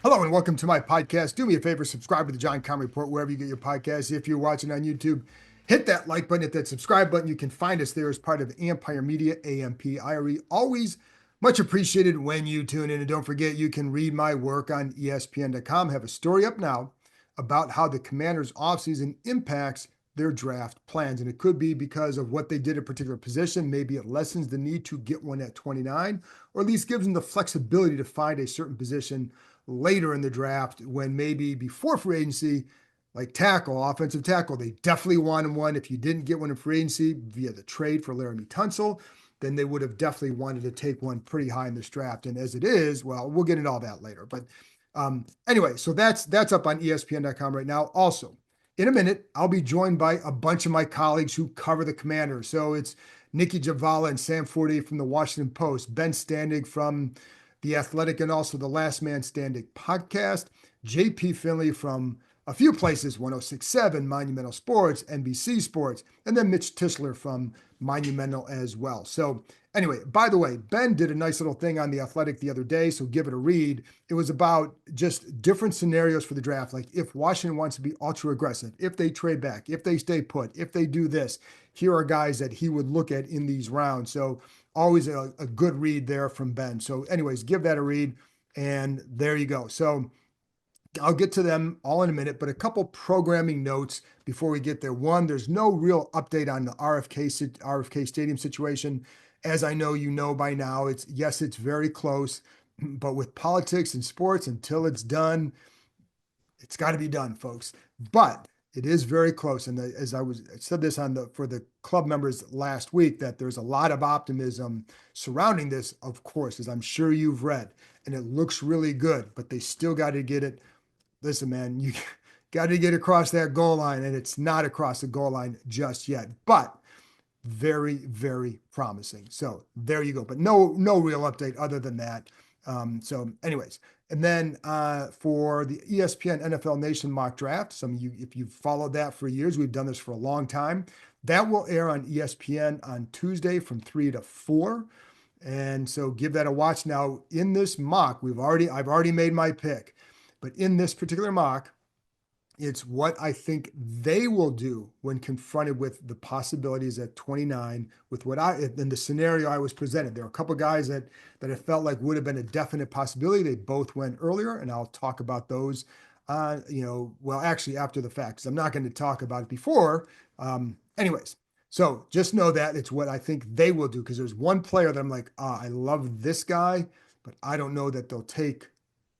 Hello and welcome to my podcast. Do me a favor, subscribe to the John Keim Report wherever you get your podcasts. If you're watching on YouTube, hit that like button, hit that subscribe button. You can find us there as part of Ampire Media, Ampire. Always much appreciated when you tune in. And don't forget, you can read my work on ESPN.com. I have a story up now about how the Commanders' offseason impacts their draft plans. And it could be because of what they did at a particular position. Maybe it lessens the need to get one at 29, or at least gives them the flexibility to find a certain position later in the draft when maybe before free agency, like tackle, offensive tackle, they definitely wanted one. If you didn't get one in free agency via the trade for Laramie Tunsil, then they would have definitely wanted to take one pretty high in this draft. And as it is, well, we'll get into all that later. But anyway, so that's up on ESPN.com right now. Also, in a minute, I'll be joined by a bunch of my colleagues who cover the Commanders. So it's Nicki, Jhabvala, and Sam Fortier from the Washington Post, Ben Standig from The Athletic, and also the Last Man Standig Podcast, JP Finlay from a few places, 106.7, Monumental Sports, NBC Sports, and then Mitch Tischler from Monumental as well. So anyway, by the way, Ben did a nice little thing on The Athletic the other day, so give it a read. It was about just different scenarios for the draft, like if Washington wants to be ultra aggressive, if they trade back, if they stay put, if they do this, here are guys that he would look at in these rounds. So always a good read there from Ben. So anyways, give that a read, and there you go. So I'll get to them all in a minute, but a couple programming notes before we get there. One, there's no real update on the RFK Stadium situation. As I know you know by now, it's very close, but with politics and sports, until it's done, it's got to be done, folks. But it is very close. And as I said this for the club members last week, that there's a lot of optimism surrounding this, of course, as I'm sure you've read, and it looks really good, but they still got to get it. Listen, man, you got to get across that goal line, and it's not across the goal line just yet, but very, very promising. So there you go. But no real update other than that. So anyways, and then for the ESPN NFL Nation mock draft, some of you, if you've followed that for years, we've done this for a long time. That will air on ESPN on Tuesday from 3 to 4. And so give that a watch. Now, in this mock, I've already made my pick. But in this particular mock, it's what I think they will do when confronted with the possibilities at 29 with in the scenario I was presented. There are a couple of guys that I felt like would have been a definite possibility. They both went earlier, and I'll talk about those, actually after the fact, because I'm not going to talk about it before. Anyways, so just know that it's what I think they will do, because there's one player that I'm like, I love this guy, but I don't know that they'll take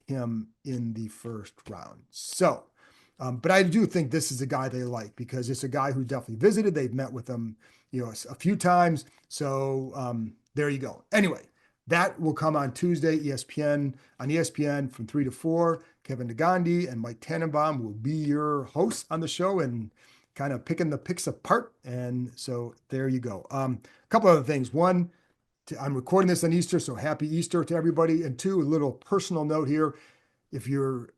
him in the first round. So, but I do think this is a guy they like, because it's a guy who definitely visited. They've met with him, a few times. So there you go. Anyway, that will come on Tuesday, ESPN from 3 to 4. Kevin DeGandhi and Mike Tannenbaum will be your hosts on the show and kind of picking the picks apart. And so there you go. A couple other things. One, I'm recording this on Easter, so happy Easter to everybody. And two, a little personal note here. If you're a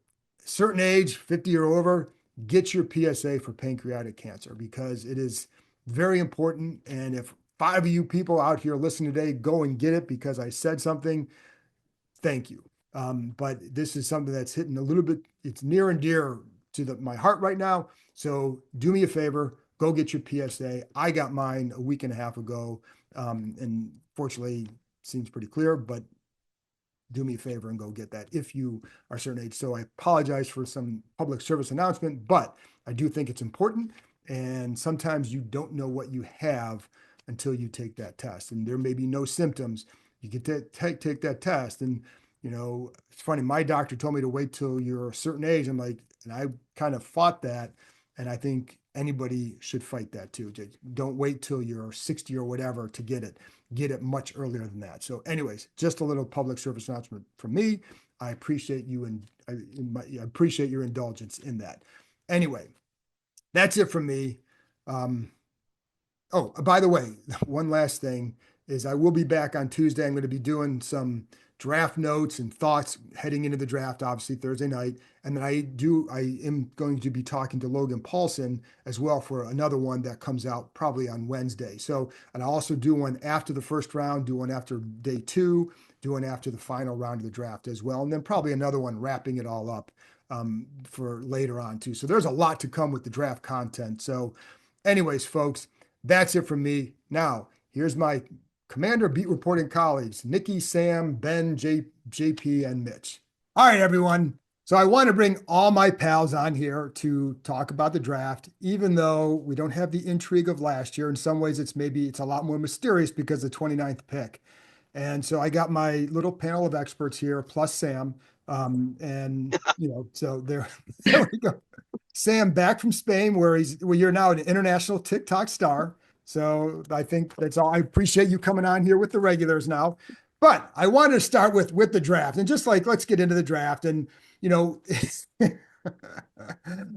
certain age, 50 or over, get your PSA for pancreatic cancer, because it is very important. And if 5 of you people out here listening today, go and get it because I said something, thank you. But this is something that's hitting a little bit, it's near and dear to my heart right now. So do me a favor, go get your PSA. I got mine a week and a half ago. And fortunately, seems pretty clear, but do me a favor and go get that if you are a certain age. So I apologize for some public service announcement, but I do think it's important. And sometimes you don't know what you have until you take that test. And there may be no symptoms. You can take that test. And, it's funny, my doctor told me to wait till you're a certain age. I'm like, and I kind of fought that. And I think anybody should fight that too. Don't wait till you're 60 or whatever to get it. Get it much earlier than that. So anyways, just a little public service announcement from me. I appreciate you, and I appreciate your indulgence in that. Anyway, that's it from me. By the way, one last thing is I will be back on Tuesday. I'm going to be doing some draft notes and thoughts heading into the draft, obviously Thursday night. And then I am going to be talking to Logan Paulson as well for another one that comes out probably on Wednesday. So, and I also do one after the first round, do one after day two, do one after the final round of the draft as well. And then probably another one wrapping it all up for later on too. So there's a lot to come with the draft content. So anyways, folks, that's it from me. Now, here's my Commander beat reporting colleagues, Nicki, Sam, Ben, JP, and Mitch. All right, everyone. So I want to bring all my pals on here to talk about the draft, even though we don't have the intrigue of last year. In some ways, it's a lot more mysterious because the 29th pick. And so I got my little panel of experts here, plus Sam. So there we go. Sam back from Spain, where you're now an international TikTok star. So I think that's all. I appreciate you coming on here with the regulars now. But I wanted to start with the draft and just let's get into the draft. And,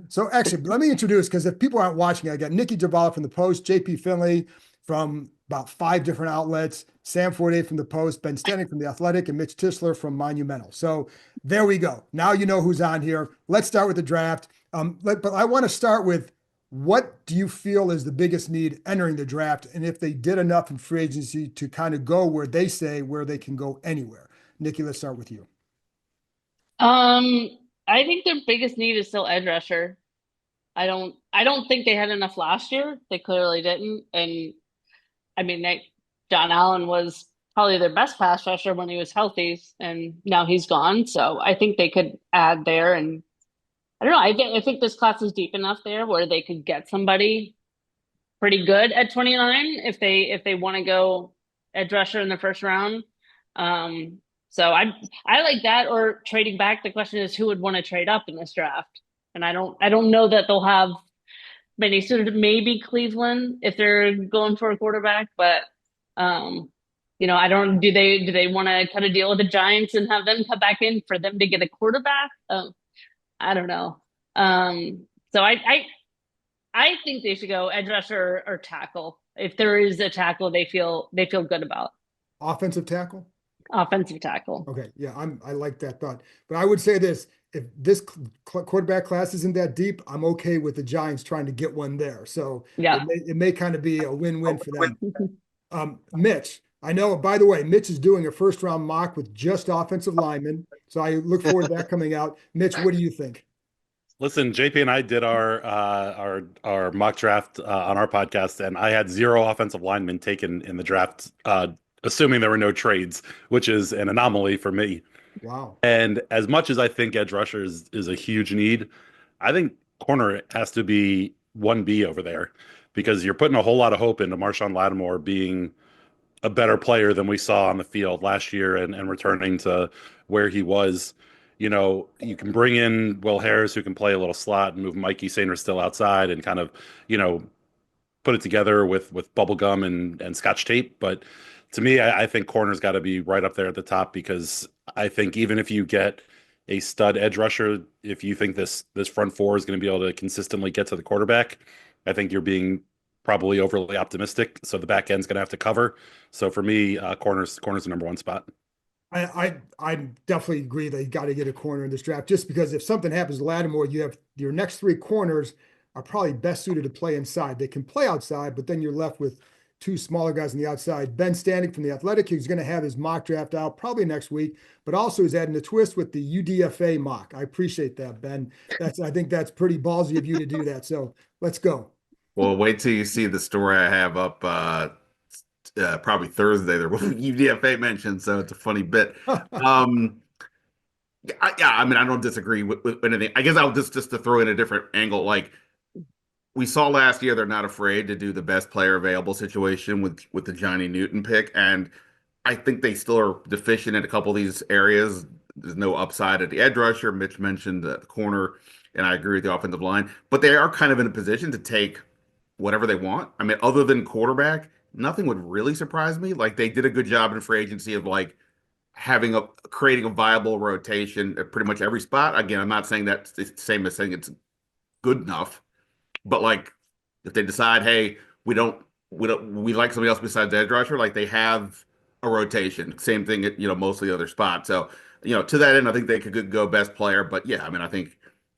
so actually, let me introduce, because if people aren't watching, I got Nicki Jhabvala from the Post, JP Finlay from about 5 different outlets, Sam Fortier from the Post, Ben Standig from the Athletic, and Mitch Tischler from Monumental. So there we go. Now you know who's on here. Let's start with the draft. But I want to start with, what do you feel is the biggest need entering the draft? And if they did enough in free agency to kind of go where they can go anywhere. Nicki, let's start with you. I think their biggest need is still edge rusher. I don't think they had enough last year. They clearly didn't. And I mean, John Allen was probably their best pass rusher when he was healthy, and now he's gone. So I think they could add there. And I don't know. I think this class is deep enough there where they could get somebody pretty good at 29 if they want to go edge rusher in the first round. So I like that, or trading back. The question is, who would want to trade up in this draft? And I don't know that they'll have many. So maybe Cleveland if they're going for a quarterback, but I don't. Do they want to cut a deal with the Giants and have them come back in for them to get a quarterback? I don't know. So I think they should go edge rusher or tackle. If there is a tackle they feel good about. Offensive tackle? Offensive tackle. Okay, yeah, I like that thought. But I would say this, if this quarterback class isn't that deep, I'm okay with the Giants trying to get one there. So Yeah. it may kind of be a win-win for them. Mitch, I know, by the way, Mitch is doing a first round mock with just offensive linemen. So I look forward to that coming out. Mitch, what do you think? Listen, JP and I did our mock draft on our podcast, and I had 0 offensive linemen taken in the draft, assuming there were no trades, which is an anomaly for me. Wow. And as much as I think edge rusher is a huge need, I think corner has to be 1B over there, because you're putting a whole lot of hope into Marshawn Lattimore being a better player than we saw on the field last year, and returning to where he was. You can bring in Will Harris, who can play a little slot, and move Mikey Sainer still outside, and kind of, put it together with bubble gum and scotch tape. But to me, I think corner's got to be right up there at the top, because I think even if you get a stud edge rusher, if you think this front four is going to be able to consistently get to the quarterback, I think you're being probably overly optimistic. So the back end's going to have to cover. So for me, corner's the number one spot. I definitely agree they got to get a corner in this draft, just because if something happens to Lattimore, you have your next 3 corners are probably best suited to play inside. They can play outside, but then you're left with 2 smaller guys on the outside. Ben Standig from the Athletic, who's going to have his mock draft out probably next week, but also is adding a twist with the UDFA mock. I appreciate that, Ben. I think that's pretty ballsy of you to do that. So let's go. Well, wait till you see the story I have up probably Thursday. There will be UDFA mentioned, so it's a funny bit. I mean, I don't disagree with anything. I guess I'll just to throw in a different angle. Like we saw last year, they're not afraid to do the best player available situation with the Johnny Newton pick, and I think they still are deficient in a couple of these areas. There's no upside at the edge rusher. Mitch mentioned the corner, and I agree with the offensive line, but they are kind of in a position to take whatever they want. I mean, other than quarterback, nothing would really surprise me. Like they did a good job in free agency of like creating a viable rotation at pretty much every spot. Again, I'm not saying that's the same as saying it's good enough, but like if they decide, hey, we like somebody else besides edge rusher, like they have a rotation. Same thing at, most of the other spots. So, to that end, I think they could go best player. But yeah, I mean, I think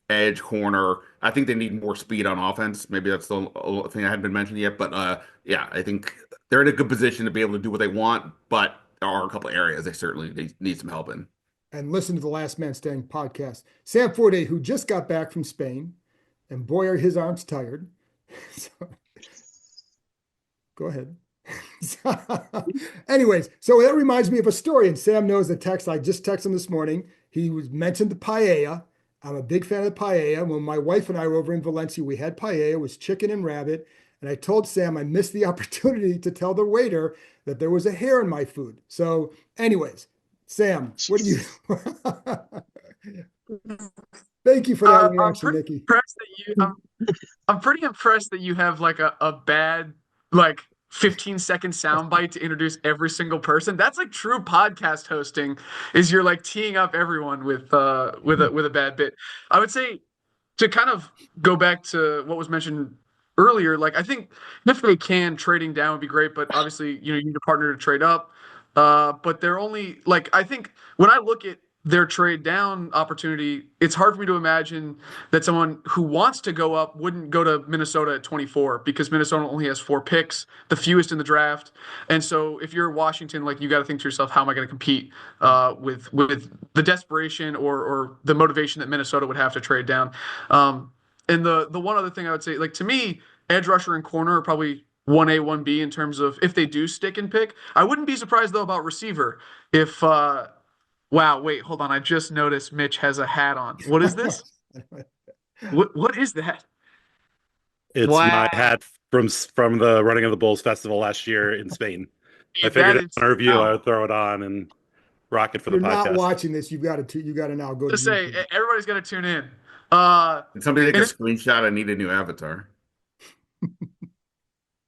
edge, corner, I think they need more speed on offense. Maybe that's the only thing I hadn't been mentioned yet. But yeah, I think they're in a good position to be able to do what they want. But there are a couple of areas they certainly need some help in. And listen to the Last Man Standing podcast. Sam Fortier, who just got back from Spain, and boy, are his arms tired. So, go ahead. Anyways, so that reminds me of a story, and Sam knows the text. I just texted him this morning. He was mentioned the paella. I'm a big fan of the paella. When my wife and I were over in Valencia, we had paella. It was chicken and rabbit. And I told Sam I missed the opportunity to tell the waiter that there was a hair in my food. So anyways, Sam, what do you... Thank you for that reaction, Nicki. I'm pretty impressed that you have like a bad, like 15-second soundbite to introduce every single person. That's like true podcast hosting, is you're like teeing up everyone with a bad bit. I would say, to kind of go back to what was mentioned earlier, like I think if they can, trading down would be great, but obviously you need a partner to trade up. But they're only like, I think when I look at their trade down opportunity, it's hard for me to imagine that someone who wants to go up wouldn't go to Minnesota at 24, because Minnesota only has 4 picks, the fewest in the draft. And so if you're Washington, like, you got to think to yourself, how am I going to compete with the desperation or the motivation that Minnesota would have to trade down? And the one other thing I would say, like, to me, edge rusher and corner are probably 1A, 1B in terms of if they do stick and pick. I wouldn't be surprised, though, about receiver if wow, wait, hold on. I just noticed Mitch has a hat on. What is this? What is that? It's my hat from the Running of the Bulls Festival last year in Spain. I figured in our review I would throw it on and rock it for the podcast. If you're not watching this, you got to now go to say, everybody's got to tune in. Did somebody take a screenshot? I need a new avatar.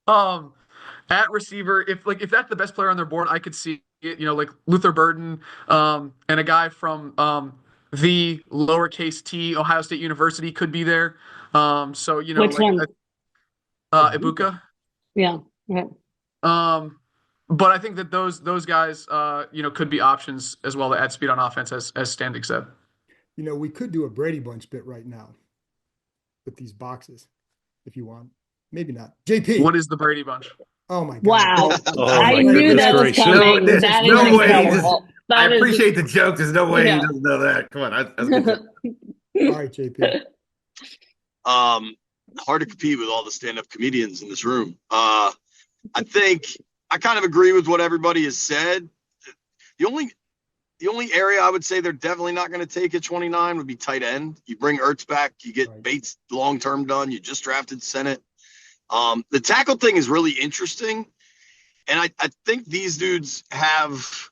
At receiver, if that's the best player on their board, I could see it, like Luther Burden, and a guy from the lowercase T Ohio State University could be there. So which like, one? Ibuka. Yeah. But I think that those guys could be options as well to add speed on offense, as Standig said. We could do a Brady Bunch bit right now with these boxes if you want. Maybe not. JP. What is the Brady Bunch? Oh my God. Wow. I my knew that was gracious. coming. That is No way. incredible. I appreciate the joke. There's no way he doesn't know that. Come on. That's good. All right, JP. Hard to compete with all the stand-up comedians in this room. I think I kind of agree with what everybody has said. The only area I would say they're definitely not going to take at 29 would be tight end. You bring Ertz back, you get Bates long-term done. You just drafted Senate. The tackle thing is really interesting. And I think these dudes have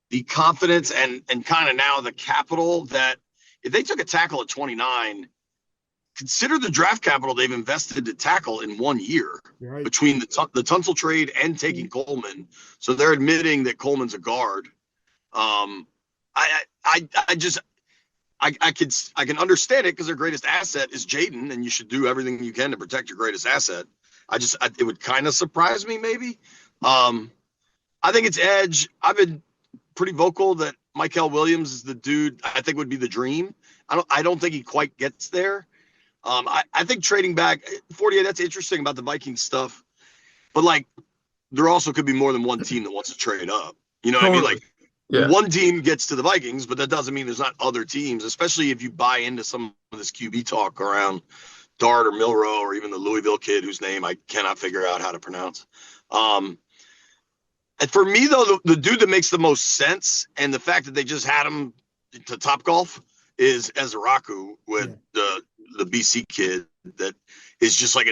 the confidence and kind of now the capital that if they took a tackle at 29, consider the draft capital they've invested to tackle in 1 year between the Tunsil trade and taking Coleman. So they're admitting that Coleman's a guard. I can understand it because their greatest asset is Jaden, and you should do everything you can to protect your greatest asset. It would kind of surprise me maybe. I think it's edge. I've been pretty vocal that Michael Williams is the dude I think would be the dream. I don't think he quite gets there. I think trading back 48, that's interesting about the Vikings stuff, but like there also could be more than one team that wants to trade up. You know what I mean? Like one team gets to the Vikings, but that doesn't mean there's not other teams, especially if you buy into some of this QB talk around Dart or Milrow or even the Louisville kid whose name I cannot figure out how to pronounce. And for me, though, the dude that makes the most sense, and the fact that they just had him to Topgolf, is Ezraku with the BC kid that is just like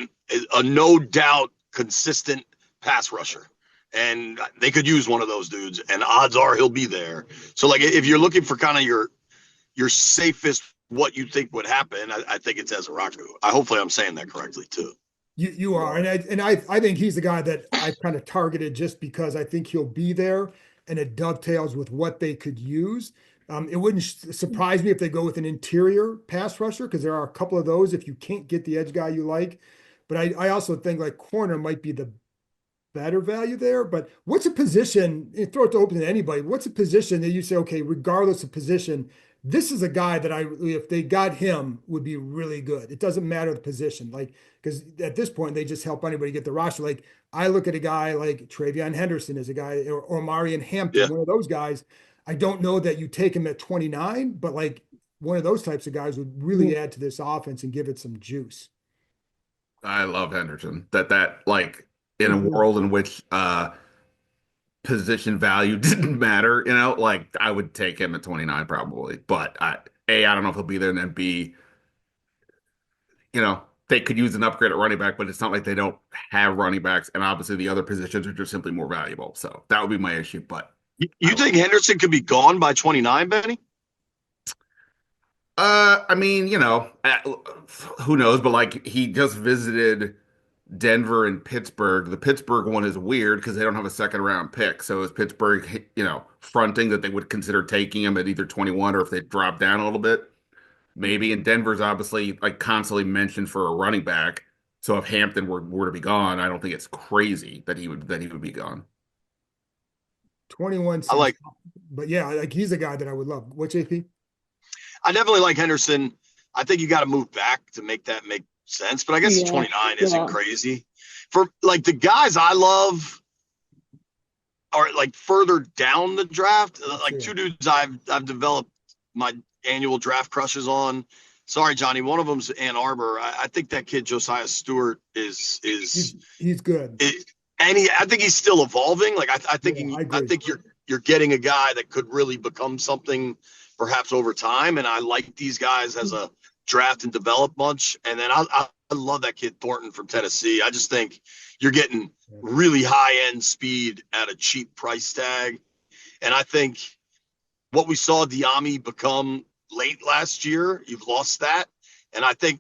a no doubt consistent pass rusher. And they could use one of those dudes, and odds are he'll be there. So, like, if you're looking for kind of your safest, what you think would happen, I think it's Ezraku. Hopefully I'm saying that correctly, too. You are, and I think he's the guy that I kind of targeted just because I think he'll be there, and it dovetails with what they could use. It wouldn't surprise me if they go with an interior pass rusher, because there are a couple of those if you can't get the edge guy you like. But I also think like corner might be the better value there. But what's a position, you throw it to open to anybody, what's a position that you say, okay, regardless of position, this is a guy that if they got him, would be really good. It doesn't matter the position. Like, because at this point, they just help anybody get the roster. Like, I look at a guy like Travion Henderson as a guy, or Marion Hampton, one of those guys. I don't know that you take him at 29, but like one of those types of guys would really add to this offense and give it some juice. I love Henderson. That like in a world in which position value didn't matter, like I would take him at 29 probably. But I don't know if he'll be there, and then B, they could use an upgrade at running back, but it's not like they don't have running backs, and obviously the other positions are just simply more valuable. So that would be my issue. But you think Henderson could be gone by 29, Benny? I mean, who knows? But like he just visited Denver and Pittsburgh. The Pittsburgh one is weird because they don't have a second round pick. So is Pittsburgh, fronting that they would consider taking him at either 21 or if they drop down a little bit? Maybe. And Denver's obviously like constantly mentioned for a running back. So if Hampton were to be gone, I don't think it's crazy that he would be gone. 21. I like, but yeah, like he's a guy that I would love. What, JP? I definitely like Henderson. I think you got to move back to make that make sense, but I guess 29 isn't crazy. For like the guys I love are like further down the draft, like two dudes I've developed my annual draft crushes on. Sorry, Johnny. One of them's Ann Arbor. I think that kid Josiah Stewart is he's good. I think he's still evolving. Like I think you're getting a guy that could really become something perhaps over time. And I like these guys as a draft and develop bunch. And then I love that kid Thornton from Tennessee. I just think you're getting really high end speed at a cheap price tag. And I think what we saw Diami become late last year, you've lost that. And I think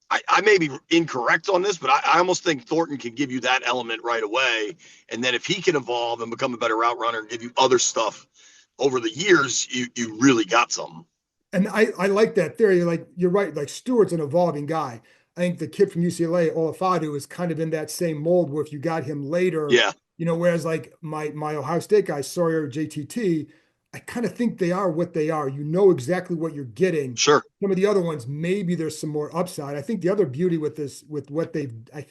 I may be incorrect on this, but I almost think Thornton can give you that element right away. And then if he can evolve and become a better route runner and give you other stuff over the years, you really got something. And I like that theory. Like, you're right. Like, Stewart's an evolving guy. I think the kid from UCLA, Olafadu, is kind of in that same mold where if you got him later, whereas like my Ohio State guy, Sawyer, JTT, I kind of think they are what they are. You know exactly what you're getting. Sure. Some of the other ones, maybe there's some more upside. I think the other beauty with this, with what they've, I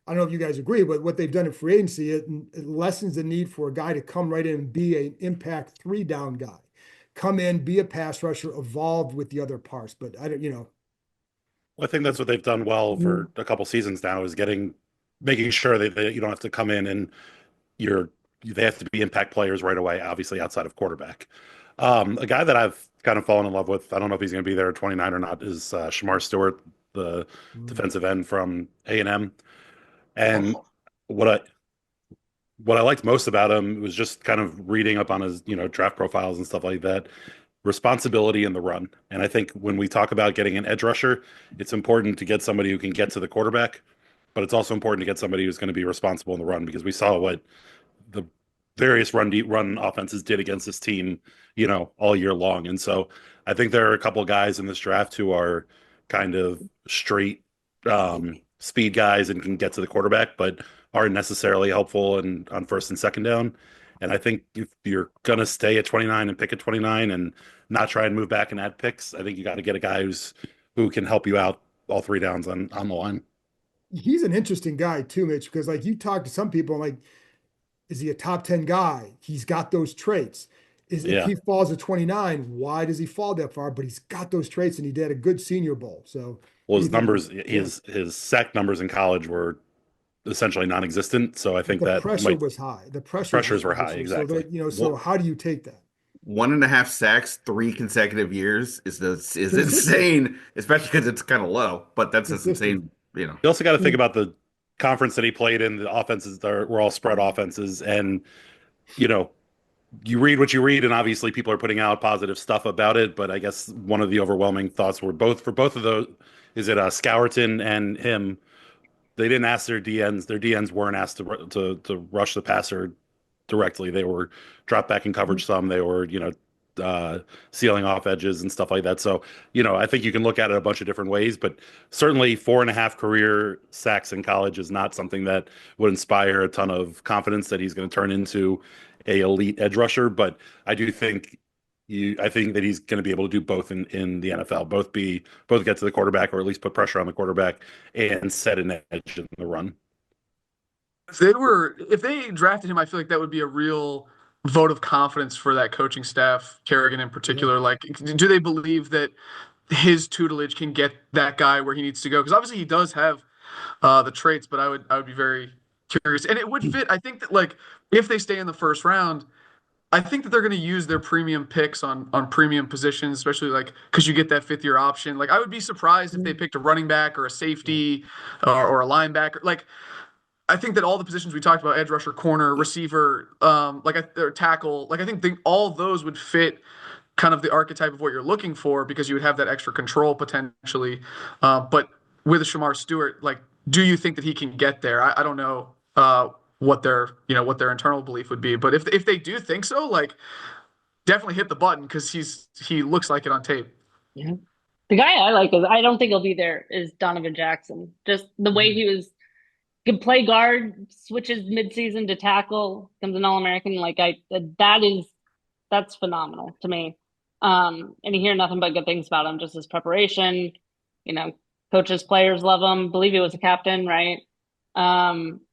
don't know if you guys agree, but what they've done in free agency, it lessens the need for a guy to come right in and be an impact 3-down guy. Come in, be a pass rusher, evolve with the other parts. But I don't, Well, I think that's what they've done well for a couple seasons now, is making sure that you don't have to come in and they have to be impact players right away, obviously outside of quarterback. A guy that I've kind of fallen in love with, I don't know if he's going to be there at 29 or not, is Shamar Stewart, the defensive end from A&M. And what I liked most about him was just kind of reading up on his, draft profiles and stuff like that. Responsibility in the run. And I think when we talk about getting an edge rusher, it's important to get somebody who can get to the quarterback, but it's also important to get somebody who's going to be responsible in the run, because we saw what the various run offenses did against this team, all year long. And so I think there are a couple of guys in this draft who are kind of straight speed guys and can get to the quarterback, but aren't necessarily helpful on first and second down. And I think if you're going to stay at 29 and pick at 29 and not try and move back and add picks, I think you got to get a guy who can help you out all 3 downs on the line. He's an interesting guy too, Mitch, because like you talk to some people, like, is he a top 10 guy? He's got those traits. If he falls at 29, why does he fall that far? But he's got those traits, and he did a good Senior Bowl. So, his numbers, his sack numbers in college were essentially non-existent. So I think the pressure was high. The pressures were high. Exactly. So how do you take that? 1.5 sacks, 3 consecutive years is insane, especially because it's kind of low. But that's just insane. You also got to think about the conference that he played in. The offenses were all spread offenses, and you read what you read, and obviously people are putting out positive stuff about it. But I guess one of the overwhelming thoughts were both of those. Is it Scourton and him? They didn't ask their DNs. Their DNs weren't asked to rush the passer directly. They were dropped back in coverage some. They were sealing off edges and stuff like that. So, I think you can look at it a bunch of different ways, but certainly 4.5 career sacks in college is not something that would inspire a ton of confidence that he's going to turn into a elite edge rusher. But I do think I think that he's going to be able to do both in the NFL, both get to the quarterback or at least put pressure on the quarterback and set an edge in the run. If they drafted him, I feel like that would be a real vote of confidence for that coaching staff, Kerrigan in particular. Yeah. Like, do they believe that his tutelage can get that guy where he needs to go? Because obviously he does have the traits, but I would be very curious. And it would fit. I think that, like, if they stay in the first round, I think that they're going to use their premium picks on premium positions, especially like because you get that 5th-year option. Like, I would be surprised if they picked a running back or a safety or a linebacker. Like, I think that all the positions we talked about, edge rusher, corner, receiver, or tackle, like I think all those would fit kind of the archetype of what you're looking for because you would have that extra control potentially. But with a Shamar Stewart, like, do you think that he can get there? I don't know what their internal belief would be, but if they do think so, like, definitely hit the button because he looks like it on tape. Yeah, the guy I like I don't think he'll be there is Donovan Jackson. Just the way he can play guard, switches midseason to tackle, becomes an All-American. Like that's phenomenal to me. And you hear nothing but good things about him, just his preparation. Coaches, players love him. Believe he was a captain, right?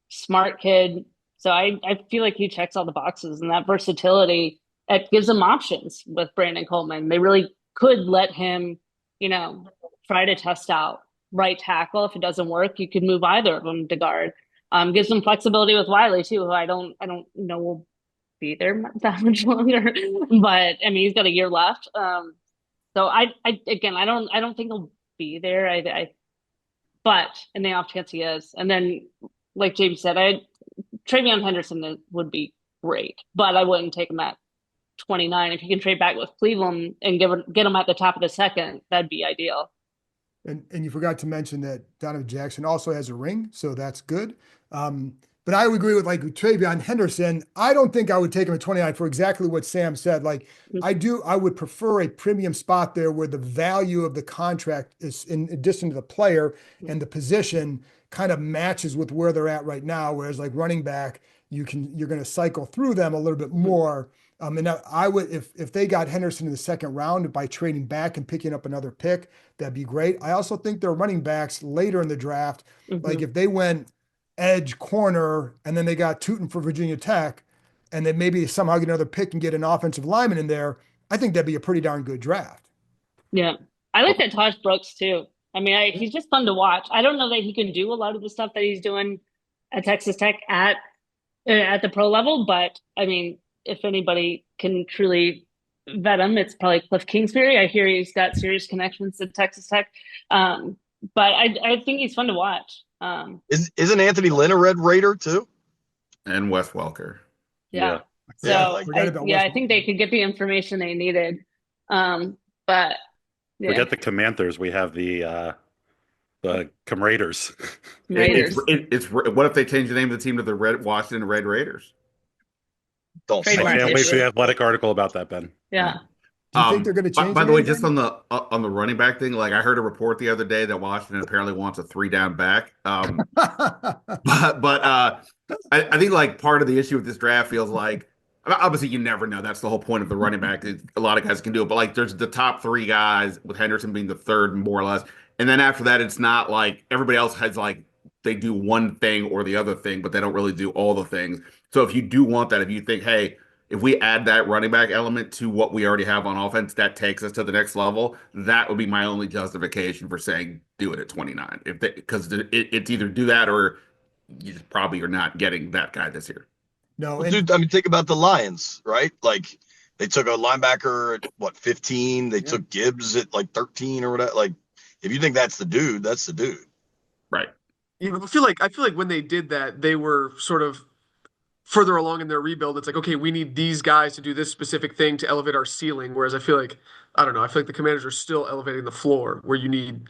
Smart kid. So I feel like he checks all the boxes, and that versatility, it gives them options with Brandon Coleman. They really could let him, try to test out right tackle. If it doesn't work, you could move either of them to guard. Gives them flexibility with Wiley too, who I don't know will be there that much longer. But I mean, he's got a year left. So I don't think he'll be there. But in the off chance he is, and then like JP said, Travion Henderson would be great, but I wouldn't take him at 29. If you can trade back with Cleveland and get him at the top of the second, that'd be ideal. And you forgot to mention that Donovan Jackson also has a ring, so that's good. But I would agree with Travion Henderson. I don't think I would take him at 29 for exactly what Sam said. Like, I would prefer a premium spot there where the value of the contract is, in addition to the player and the position, kind of matches with where they're at right now. Whereas like running back, you're going to cycle through them a little bit more. And I would, if they got Henderson in the second round by trading back and picking up another pick, that'd be great. I also think their running backs later in the draft, like if they went edge, corner, and then they got Tootin for Virginia Tech, and then maybe somehow get another pick and get an offensive lineman in there, I think that'd be a pretty darn good draft. Yeah. I like that Tosh Brooks too. I mean, he's just fun to watch. I don't know that he can do a lot of the stuff that he's doing at Texas Tech at the pro level, but I mean, if anybody can truly vet him, it's probably Cliff Kingsbury. I hear he's got serious connections to Texas Tech. But I think he's fun to watch. Isn't Anthony Lynn a Red Raider too? And Wes Welker. Yeah. So I think they could get the information they needed. But yeah. Forget the Commanders. We have the Comraiders. It's what if they change the name of the team to the Washington Red Raiders? I can't wait for the Athletic article about that, Ben. Yeah. Do you think they're going to change? By the way, just on the running back thing, like I heard a report the other day that Washington apparently wants a 3-down back. But I think like part of the issue with this draft feels like, obviously you never know. That's the whole point of the running back. A lot of guys can do it, but like there's the top 3 guys with Henderson being the third more or less. And then after that, it's not like everybody else has like they do one thing or the other thing, but they don't really do all the things. So if you do want that, if you think, hey, if we add that running back element to what we already have on offense, that takes us to the next level. That would be my only justification for saying do it at 29. Because it's either do that or you just probably are not getting that guy this year. No, well, dude. I mean, think about the Lions, right? Like they took a linebacker at 15. They took Gibbs at like 13 or whatever. Like if you think that's the dude, that's the dude. Right. Yeah, I feel like when they did that, they were sort of further along in their rebuild. It's like, okay, we need these guys to do this specific thing to elevate our ceiling. Whereas I feel like the Commanders are still elevating the floor where you need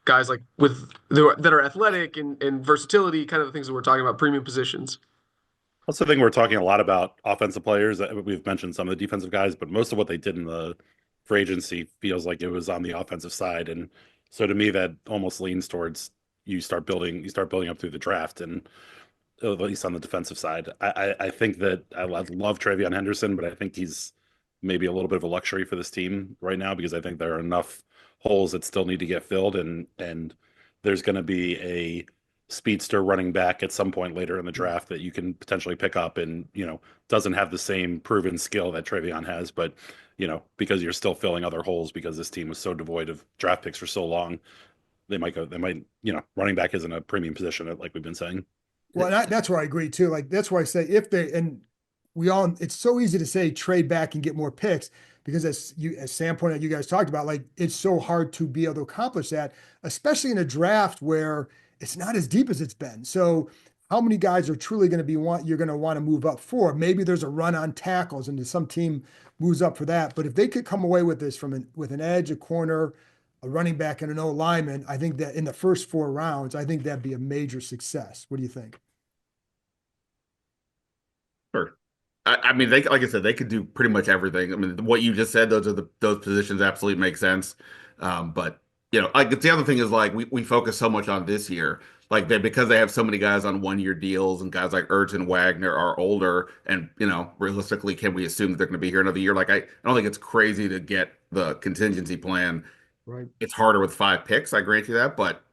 guys like that are athletic and versatility, kind of the things that we're talking about, premium positions. Also, think we're talking a lot about offensive players. We've mentioned some of the defensive guys, but most of what they did in the free agency feels like it was on the offensive side. And so to me, that almost leans towards you start building up through the draft, and at least on the defensive side. I think that I love Travion Henderson, but I think he's maybe a little bit of a luxury for this team right now because I think there are enough holes that still need to get filled, and there's going to be a speedster running back at some point later in the draft that you can potentially pick up, and doesn't have the same proven skill that Travion has, but because you're still filling other holes because this team was so devoid of draft picks for so long, they might running back isn't a premium position like we've been saying. Well, that's where I agree too. Like that's why I say it's so easy to say trade back and get more picks because as Sam pointed out, you guys talked about, like it's so hard to be able to accomplish that, especially in a draft where it's not as deep as it's been. So how many guys are truly going to you're going to want to move up for? Maybe there's a run on tackles and some team moves up for that. But if they could come away with this with an edge, a corner, a running back, and an O lineman, I think that in the first 4 rounds, I think that'd be a major success. What do you think? Sure. I mean, like I said, they could do pretty much everything. I mean, what you just said, those positions absolutely make sense. But like the other thing is like we focus so much on this year, like because they have so many guys on 1-year deals and guys like Ertz and Wagner are older, and realistically, can we assume that they're going to be here another year? Like I don't think it's crazy to get the contingency plan. Right. It's harder with 5 picks. I grant you that, but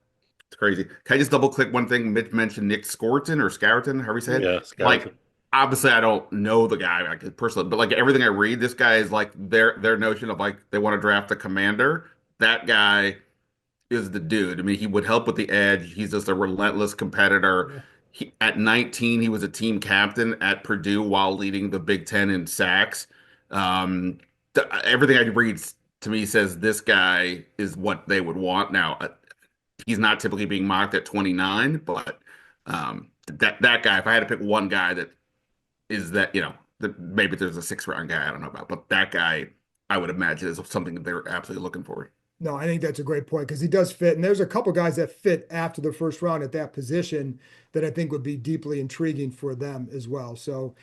it's crazy. Can I just double click one thing? Mitch mentioned Nick Scourton, however you say it. Yeah, like. Obviously, I don't know the guy like personally, but like everything I read, this guy is like their notion of like they want to draft a commander. That guy is the dude. I mean, he would help with the edge. He's just a relentless competitor. At 19, he was a team captain at Purdue while leading the Big Ten in sacks. Everything I read to me says this guy is what they would want. Now, he's not typically being mocked at 29, but that guy, if I had to pick one guy that is that, maybe there's a 6th-round guy I don't know about, but that guy I would imagine is something that they're absolutely looking for. No, I think that's a great point because he does fit. And there's a couple guys that fit after the first round at that position that I think would be deeply intriguing for them as well. So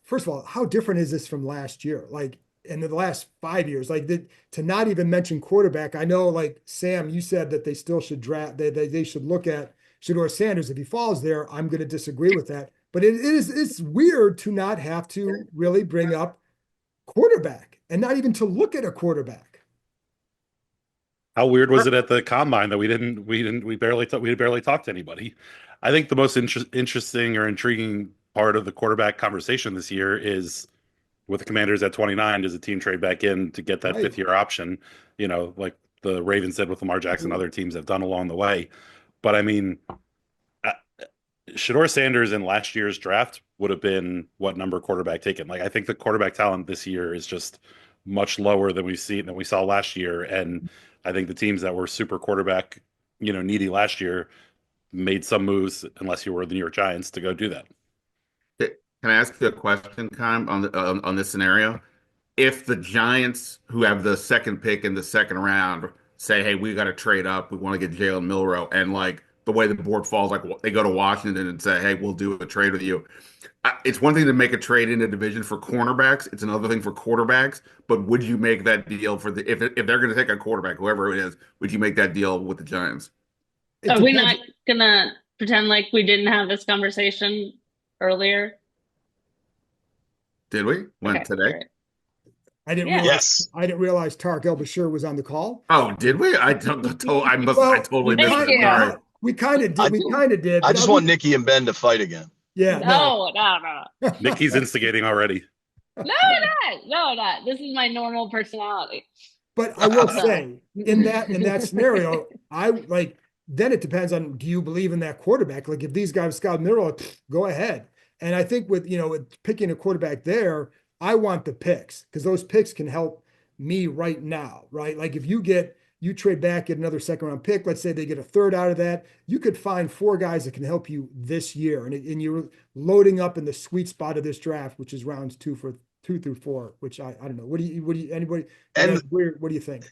first of all, how different is this from last year? Like in the last 5 years, like to not even mention quarterback. I know, like Sam, you said that they still should draft, they should look at Shedeur Sanders. If he falls there, I'm going to disagree with that. But it's weird to not have to really bring up quarterback and not even to look at a quarterback. How weird was it at the combine that we barely talked to anybody? I think the most interesting or intriguing part of the quarterback conversation this year is with the Commanders at 29, does a team trade back in to get that 5th-year option? Like the Ravens did with Lamar Jackson, other teams have done along the way. But I mean, Shedeur Sanders in last year's draft would have been what number quarterback taken? Like I think the quarterback talent this year is just much lower than we saw last year, and I think the teams that were super quarterback, needy last year made some moves, unless you were the New York Giants, to go do that. Can I ask you a question, Keim, on this scenario? If the Giants, who have the 2nd pick in the 2nd round, say, "Hey, we got to trade up. We want to get Jalen Milroe," and like the way the board falls, like they go to Washington and say, "Hey, we'll do a trade with you." It's one thing to make a trade in a division for cornerbacks. It's another thing for quarterbacks. But would you make that deal if they're going to take a quarterback, whoever it is, would you make that deal with the Giants? Are we not going to pretend like we didn't have this conversation earlier? Did we? Today? Right. I didn't realize Tarek El-Bashir was on the call. Oh, did we? I totally missed it. Sorry. We kind of did. I just want Nicki and Ben to fight again. Yeah. No. Nicki's instigating already. No, not. This is my normal personality. But I will say, in that scenario, then it depends on, do you believe in that quarterback? Like if these guys scout middle, go ahead. And I think with picking a quarterback there, I want the picks because those picks can help me right now, right? Like if you trade back, get another 2nd-round pick, let's say they get a 3rd out of that, you could find 4 guys that can help you this year. And you're loading up in the sweet spot of this draft, which is rounds 2 through 4, which I don't know. What do you think?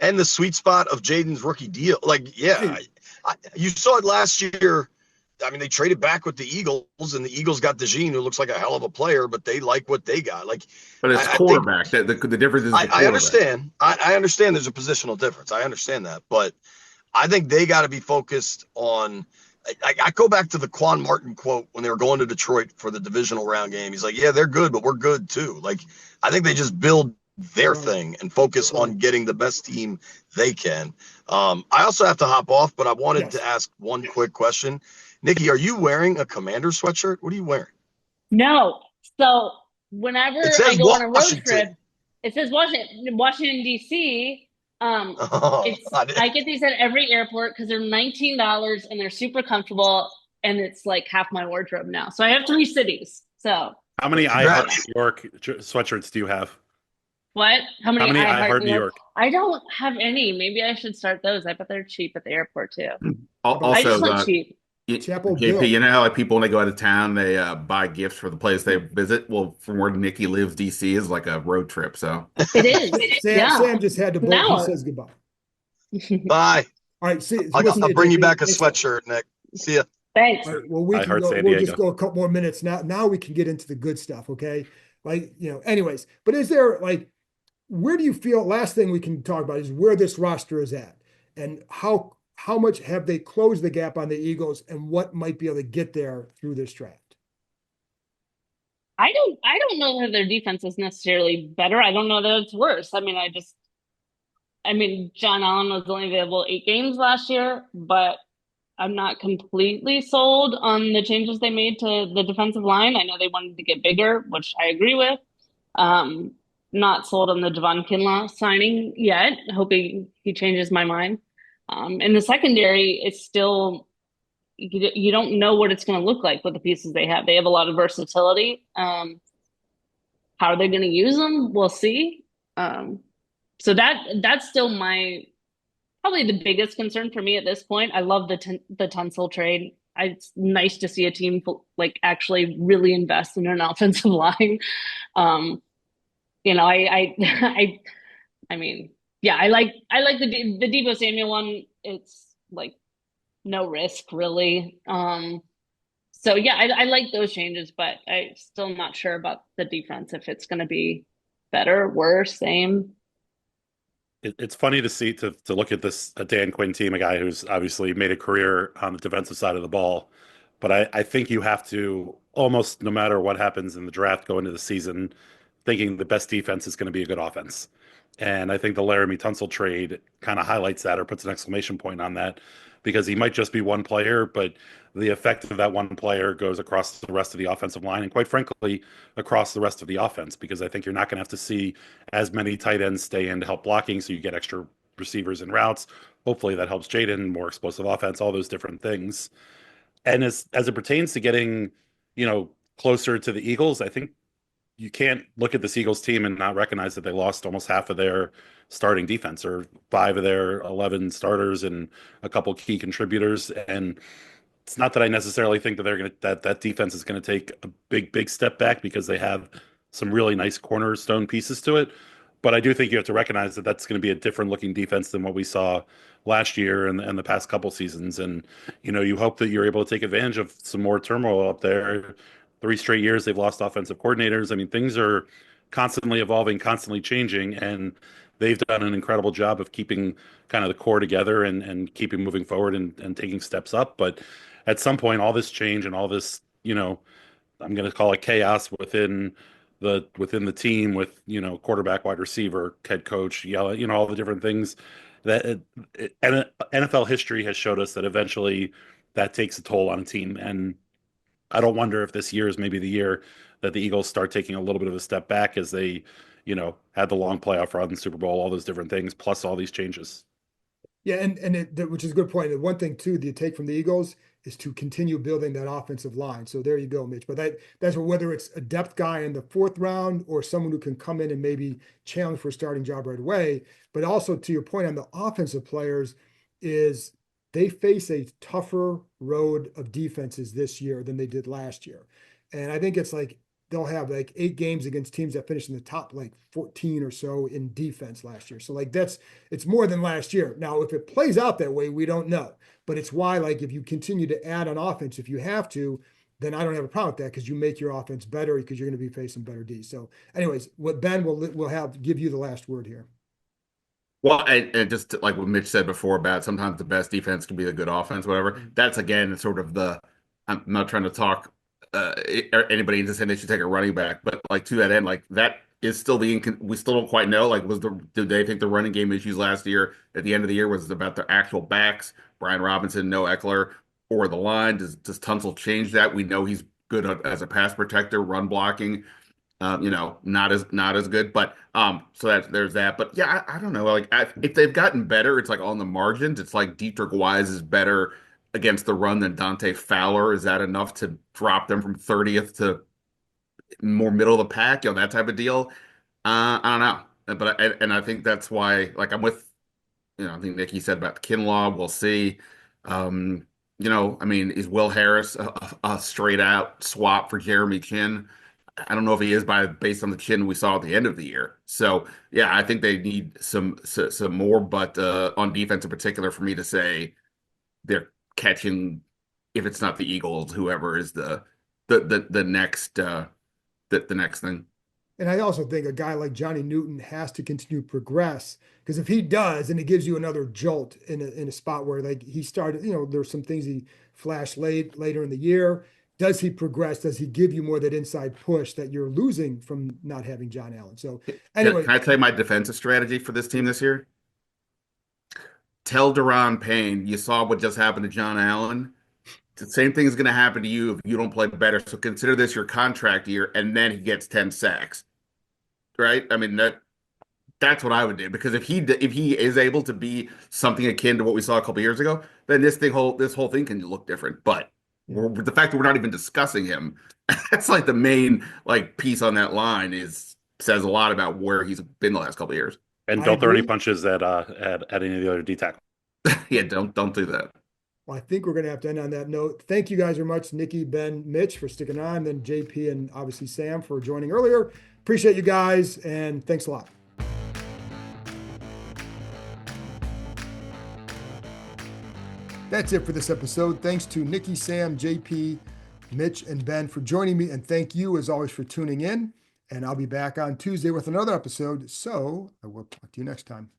And the sweet spot of Jaden's rookie deal. Like, you saw it last year I mean, they traded back with the Eagles, and the Eagles got DeJean, who looks like a hell of a player, but they like what they got. Like, But it's I quarterback. The difference is the quarterback. I understand. I understand there's a positional difference. I understand that, but I think they got to be focused on. I go back to the Quan Martin quote when they were going to Detroit for the divisional round game. He's like, "Yeah, they're good, but we're good too." Like, I think they just build their thing and focus on getting the best team they can. I also have to hop off, but I wanted to ask one quick question. Nicki, are you wearing a Commander sweatshirt? What are you wearing? No. So whenever It says I go on a road Washington. trip, it says Washington D.C. I I get these at every airport because they're $19 and they're super comfortable, and it's like half my wardrobe now. So I have 3 cities. So How many I Congrats. Heart New York sweatshirts do you have? what? How many I Heart New York? I don't have any. Maybe I should start those. I bet they're cheap at the airport too. I Also, just look cheap. Chapel JP, Bill. you know how like people when they go out of town, they buy gifts for the place they visit. Well, from where Nicki lives, DC is like a road trip. So It is. Sam just had to bolt. Now- He says goodbye. Bye. All right, see, I'll bring you back a sweatshirt, Nick. See ya. Thanks. All right, well, we I can heard go, San we'll just Diego. go a couple more minutes now. Now we can get into the good stuff, okay? Like, anyways, but is there like, where do you feel, last thing we can talk about is where this roster is at and how much have they closed the gap on the Eagles and what might be able to get there through this draft? I don't know that their defense is necessarily better. I don't know that it's worse. I mean, John Allen was only available 8 games last year, but I'm not completely sold on the changes they made to the defensive line. I know they wanted to get bigger, which I agree with. Not sold on the Javon Kinlaw signing yet, hoping he changes my mind. In the secondary, it's still, you don't know what it's going to look like with the pieces they have. They have a lot of versatility. How are they going to use them? We'll see. So that's still probably the biggest concern for me at this point. I love the Tunsil trade. It's nice to see a team like actually really invest in an offensive line. I mean, yeah, I like the Deebo Samuel one. It's like no risk really. So yeah, I like those changes, but I'm still not sure about the defense, if it's going to be better, worse, same. It's funny to look at this Dan Quinn team, a guy who's obviously made a career on the defensive side of the ball. But I think you have to almost, no matter what happens in the draft, go into the season thinking the best defense is going to be a good offense. And I think the Laramie Tunsil trade kind of highlights that or puts an exclamation point on that, because he might just be one player, but the effect of that one player goes across the rest of the offensive line and, quite frankly, across the rest of the offense, because I think you're not going to have to see as many tight ends stay in to help blocking, so you get extra receivers and routes. Hopefully that helps Jaden, more explosive offense, all those different things. And as it pertains to getting, closer to the Eagles, I think you can't look at this Eagles team and not recognize that they lost almost half of their starting defense, or 5 of their 11 starters and a couple key contributors. And it's not that I necessarily think that that defense is going to take a big step back, because they have some really nice cornerstone pieces to it. But I do think you have to recognize that that's going to be a different looking defense than what we saw last year and the past couple seasons. And, you hope that you're able to take advantage of some more turmoil up there. 3 straight years they've lost offensive coordinators. I mean, things are constantly evolving, constantly changing, and they've done an incredible job of keeping kind of the core together and keeping moving forward and taking steps up. But at some point, all this change and all this, I'm going to call it chaos within the team, with quarterback, wide receiver, head coach, all the different things that NFL history has showed us that eventually that takes a toll on a team. And I don't wonder if this year is maybe the year that the Eagles start taking a little bit of a step back, as they had the long playoff run, Super Bowl, all those different things, plus all these changes. Yeah, which is a good point. And one thing too, that you take from the Eagles is to continue building that offensive line. So there you go, Mitch. But that's whether it's a depth guy in the 4th round or someone who can come in and maybe challenge for a starting job right away. But also, to your point on the offensive players, is they face a tougher road of defenses this year than they did last year. And I think it's like they'll have like 8 games against teams that finished in the top like 14 or so in defense last year. So like it's more than last year. Now, if it plays out that way, we don't know. But it's why, like, if you continue to add on offense, if you have to, then I don't have a problem with that, because you make your offense better because you're going to be facing better D. So anyways, what Ben will give you the last word here. Well, and just like what Mitch said before about sometimes the best defense can be a good offense, whatever. That's again sort of I'm not trying to talk anybody into saying they should take a running back, but like to that end, like that is still we still don't quite know. Like, did they think the running game issues last year at the end of the year was about the actual backs, Brian Robinson, no Eckler, or the line? Does Tunsil change that? We know he's good as a pass protector, run blocking. Not as good, but so there's that. But yeah, I don't know. Like, if they've gotten better, it's like on the margins. It's like Dietrich Wise is better against the run than Dante Fowler. Is that enough to drop them from 30th to more middle of the pack? That type of deal. I don't know, but I think that's why. Like, I'm with, I think Nicki said about Kinlaw. We'll see. I mean, is Will Harris a straight out swap for Jeremy Chin? I don't know if he is based on the Chin we saw at the end of the year. So yeah, I think they need some more, but on defense in particular, for me to say they're catching, if it's not the Eagles, whoever is the next thing. And I also think a guy like Johnny Newton has to continue to progress, because if he does, then it gives you another jolt in a spot where, like, he started, there's some things he flashed later in the year. Does he progress? Does he give you more of that inside push that you're losing from not having John Allen? So anyway, can I tell you my defensive strategy for this team this year? Tell Deron Payne, you saw what just happened to John Allen. The same thing is going to happen to you if you don't play better. So consider this your contract year, and then he gets 10 sacks, right? I mean, that's what I would do, because if he is able to be something akin to what we saw a couple years ago, then this whole thing can look different. But the fact that we're not even discussing him, that's like the main piece on that line says a lot about where he's been the last couple of years. And don't throw any punches at any of the other D tackles. Yeah, don't do that. Well, I think we're going to have to end on that note. Thank you guys very much, Nicki, Ben, Mitch, for sticking on, then JP and obviously Sam for joining earlier. Appreciate you guys, and thanks a lot. That's it for this episode. Thanks to Nicki, Sam, JP, Mitch, and Ben for joining me, and thank you as always for tuning in. And I'll be back on Tuesday with another episode. So I will talk to you next time.